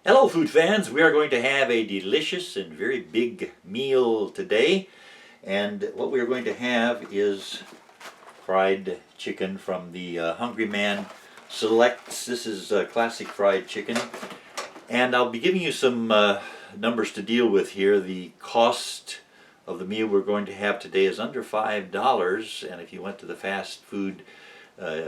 Hello food fans, we are going to have a delicious and very big meal today, and what we are going to have is fried chicken from the Hungry Man Selects. This is classic fried chicken, and I'll be giving you some numbers to deal with here. The cost of the meal we're going to have today is under $5, and if you went to the fast food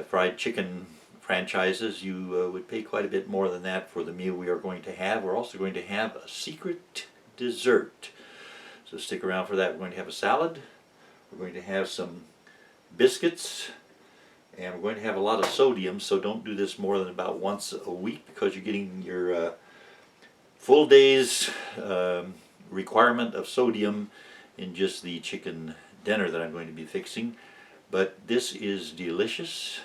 fried chicken franchises, you would pay quite a bit more than that for the meal we are going to have. We're also going to have a secret dessert, so stick around for that. We're going to have a salad, we're going to have some biscuits, and we're going to have a lot of sodium, so don't do this more than about once a week because you're getting your full day's requirement of sodium in just the chicken dinner that I'm going to be fixing. But this is delicious,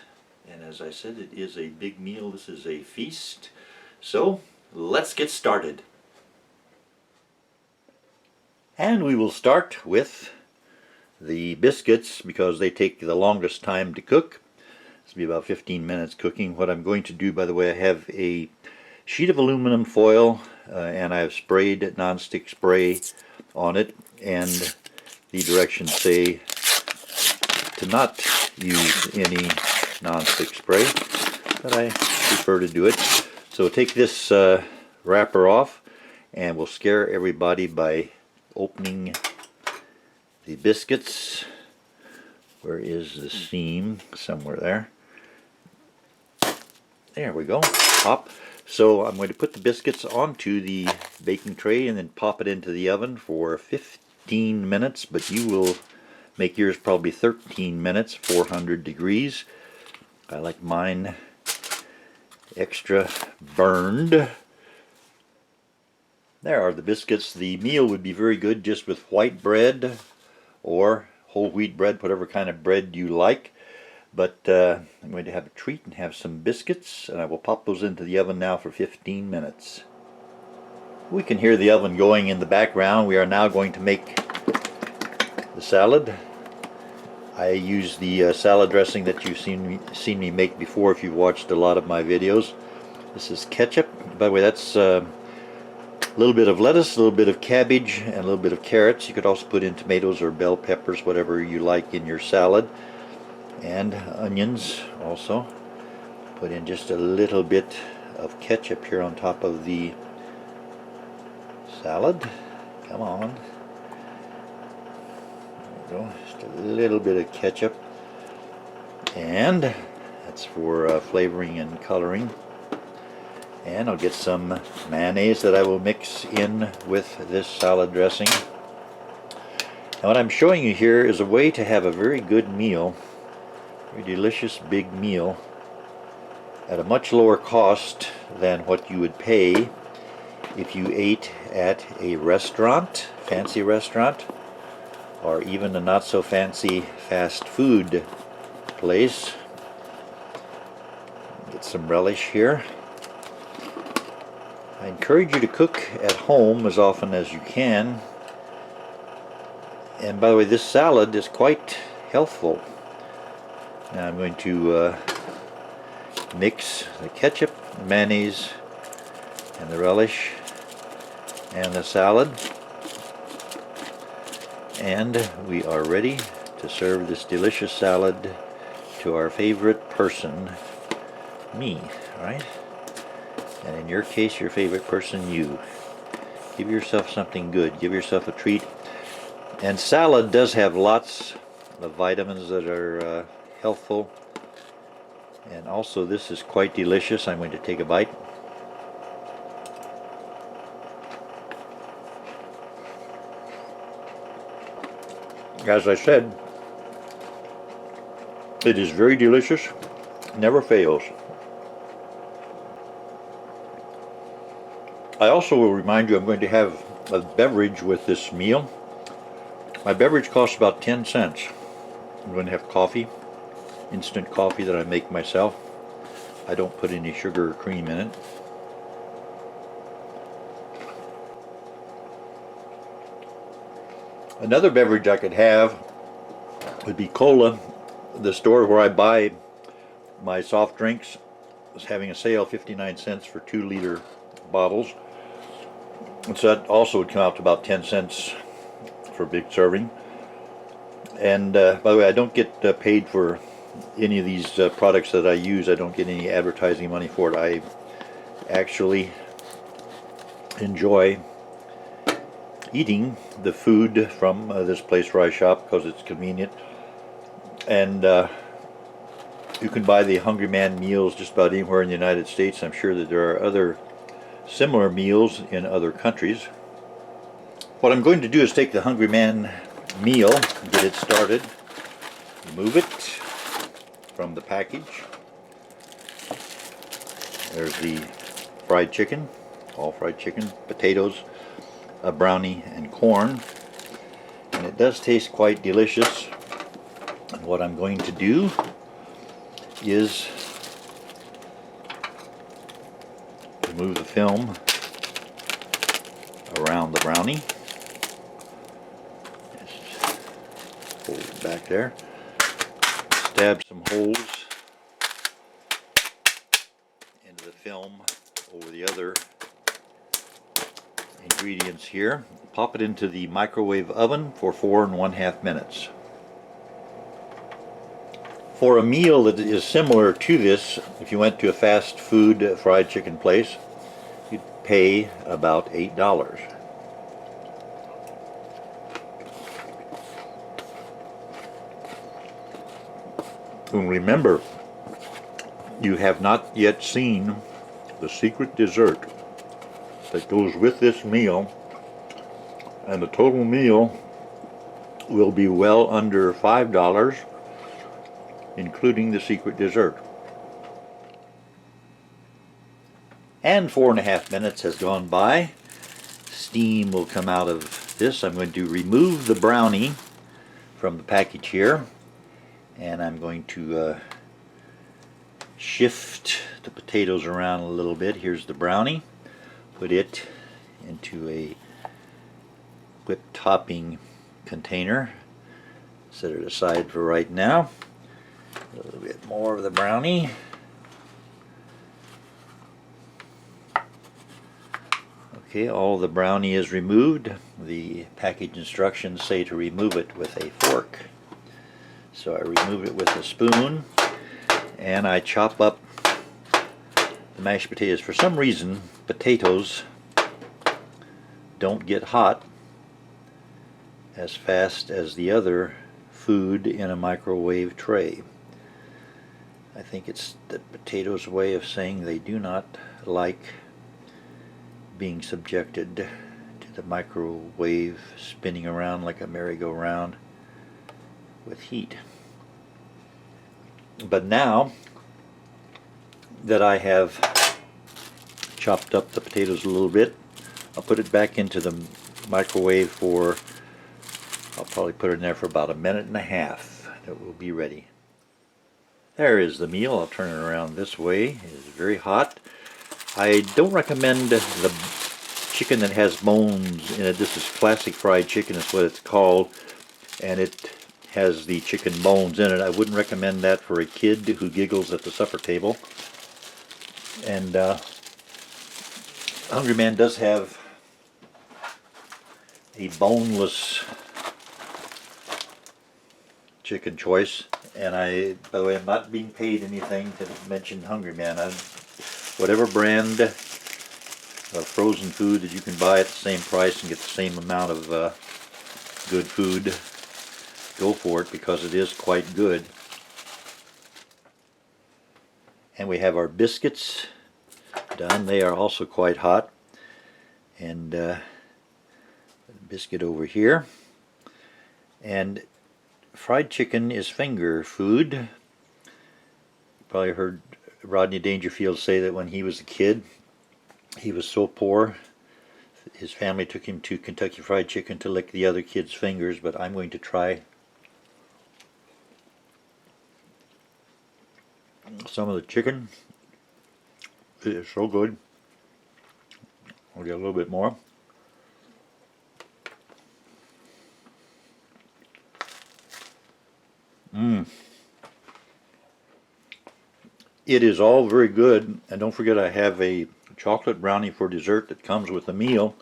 and as I said, it is a big meal. This is a feast. So let's get started. And we will start with the biscuits because they take the longest time to cook. This will be about 15 minutes cooking. What I'm going to do, by the way, I have a sheet of aluminum foil and I have sprayed nonstick spray on it, and the directions say to not use any nonstick spray, but I prefer to do it. So take this wrapper off, and we'll scare everybody by opening the biscuits. Where is the seam? Somewhere there. There we go. Pop. So I'm going to put the biscuits onto the baking tray and then pop it into the oven for 15 minutes, but you will make yours probably 13 minutes, 400 degrees. I like mine extra burned. There are the biscuits. The meal would be very good just with white bread or whole wheat bread, whatever kind of bread you like. But I'm going to have a treat and have some biscuits, and I will pop those into the oven now for 15 minutes. We can hear the oven going in the background. We are now going to make the salad. I use the salad dressing that you've seen me make before if you've watched a lot of my videos. This is ketchup. By the way, that's a little bit of lettuce, a little bit of cabbage, and a little bit of carrots. You could also put in tomatoes or bell peppers, whatever you like in your salad. And onions also. Put in just a little bit of ketchup here on top of the salad. Come on. Just a little bit of ketchup, and that's for flavoring and coloring. And I'll get some mayonnaise that I will mix in with this salad dressing. Now what I'm showing you here is a way to have a very good meal, very delicious big meal, at a much lower cost than what you would pay if you ate at a restaurant, fancy restaurant, or even a not so fancy fast food place. Get some relish here. I encourage you to cook at home as often as you can. And by the way, this salad is quite healthful. Now I'm going to mix the ketchup, mayonnaise, and the relish, and the salad. And we are ready to serve this delicious salad to our favorite person, me, right? And in your case, your favorite person, you. Give yourself something good. Give yourself a treat. And salad does have lots of vitamins that are healthful. And also this is quite delicious. I'm going to take a bite. As I said, it is very delicious, never fails. I also will remind you I'm going to have a beverage with this meal. My beverage costs about 10 cents. I'm going to have coffee, instant coffee that I make myself. I don't put any sugar or cream in it. Another beverage I could have would be cola. The store where I buy my soft drinks was having a sale, 59 cents for 2-liter bottles. And so that also would come out to about 10 cents for a big serving. And by the way, I don't get paid for any of these products that I use. I don't get any advertising money for it. I actually enjoy eating the food from this place where I shop because it's convenient. And you can buy the Hungry Man meals just about anywhere in the United States. I'm sure that there are other similar meals in other countries. What I'm going to do is take the Hungry Man meal, get it started, remove it from the package. There's the fried chicken, all fried chicken, potatoes, a brownie, and corn. And it does taste quite delicious. And what I'm going to do is remove the film around the brownie. Just fold it back there. Stab some holes into the film over the other ingredients here. Pop it into the microwave oven for 4½ minutes. For a meal that is similar to this, if you went to a fast food fried chicken place, you'd pay about $8. And remember, you have not yet seen the secret dessert that goes with this meal, and the total meal will be well under $5, including the secret dessert. And 4½ minutes has gone by. Steam will come out of this. I'm going to remove the brownie from the package here, and I'm going to shift the potatoes around a little bit. Here's the brownie. Put it into a whipped topping container. Set it aside for right now. A little bit more of the brownie. Okay, all the brownie is removed. The package instructions say to remove it with a fork. So I remove it with a spoon, and I chop up the mashed potatoes. For some reason, potatoes don't get hot as fast as the other food in a microwave tray. I think it's the potatoes' way of saying they do not like being subjected to the microwave spinning around like a merry-go-round with heat. But now that I have chopped up the potatoes a little bit, I'll put it back into the microwave for, I'll probably put it in there for about 1.5 minutes. It will be ready. There is the meal. I'll turn it around this way. It is very hot. I don't recommend the chicken that has bones in it. This is classic fried chicken is what it's called, and it has the chicken bones in it. I wouldn't recommend that for a kid who giggles at the supper table. And Hungry Man does have a boneless chicken choice, and by the way, I'm not being paid anything to mention Hungry Man. Whatever brand of frozen food that you can buy at the same price and get the same amount of good food, go for it, because it is quite good. And we have our biscuits done. They are also quite hot. And biscuit over here. And fried chicken is finger food. You probably heard Rodney Dangerfield say that when he was a kid, he was so poor, his family took him to Kentucky Fried Chicken to lick the other kids' fingers. But I'm going to try some of the chicken. It is so good. I'll get a little bit more. It is all very good, and don't forget I have a chocolate brownie for dessert that comes with the meal.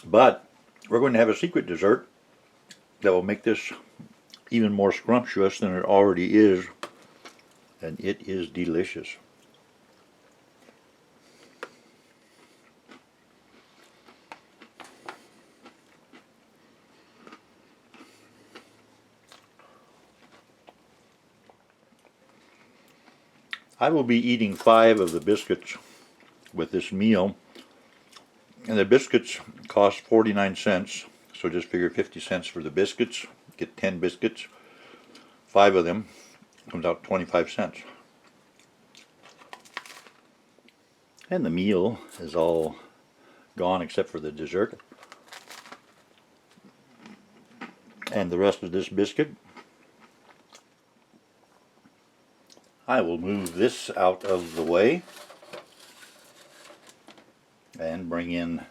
But we're going to have a secret dessert that will make this even more scrumptious than it already is. And it is delicious. I will be eating 5 of the biscuits with this meal, and the biscuits cost 49 cents, so just figure 50 cents for the biscuits. Get 10 biscuits, 5 of them, comes out 25 cents. And the meal is all gone except for the dessert. And the rest of this biscuit, I will move this out of the way and bring in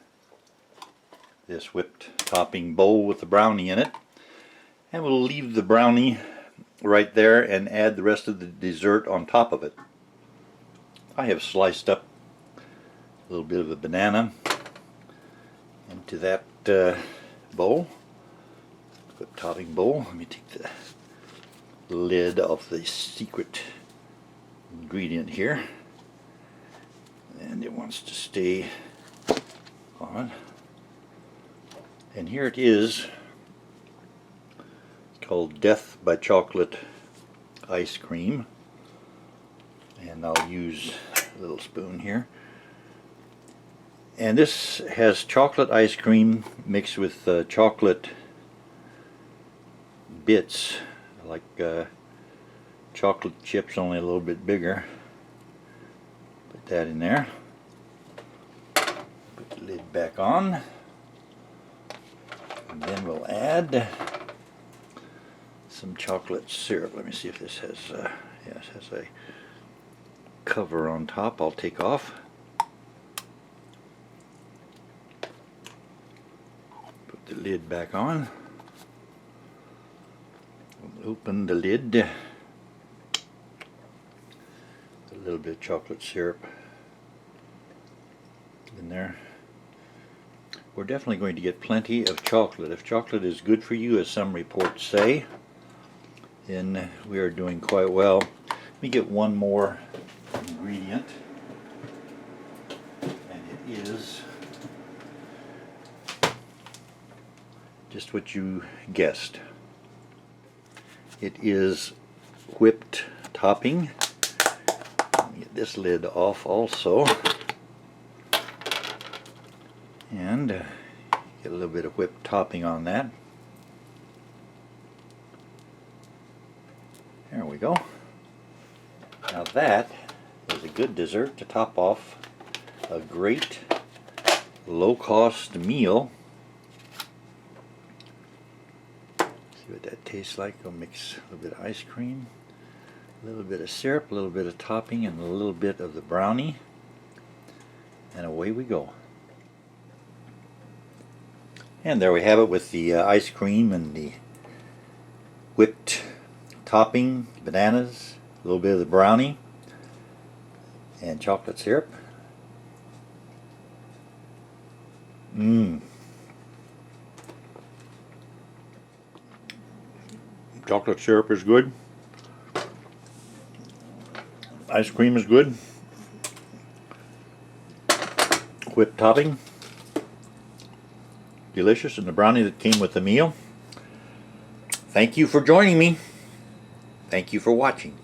this whipped topping bowl with the brownie in it. And we'll leave the brownie right there and add the rest of the dessert on top of it. I have sliced up a little bit of a banana into that bowl, whipped topping bowl. Let me take the lid off the secret ingredient here, and it wants to stay on. And here it is, called Death by Chocolate ice cream, and I'll use a little spoon here. And this has chocolate ice cream mixed with chocolate bits, like chocolate chips, only a little bit bigger. Put that in there. Put the lid back on. And then we'll add some chocolate syrup. Let me see if this has, yes, has a cover on top. I'll take off. Put the lid back on. We'll open the lid. A little bit of chocolate syrup in there. We're definitely going to get plenty of chocolate. If chocolate is good for you, as some reports say, then we are doing quite well. Let me get one more ingredient, and it is just what you guessed. It is whipped topping. Get this lid off also, and get a little bit of whipped topping on that. There we go. Now that is a good dessert to top off a great low-cost meal. See what that tastes like. I'll mix a little bit of ice cream, a little bit of syrup, a little bit of topping, and a little bit of the brownie, and away we go. And there we have it with the ice cream and the whipped topping, bananas, a little bit of the brownie, and chocolate syrup. Chocolate syrup is good. Ice cream is good. Whipped topping, delicious, and the brownie that came with the meal. Thank you for joining me. Thank you for watching.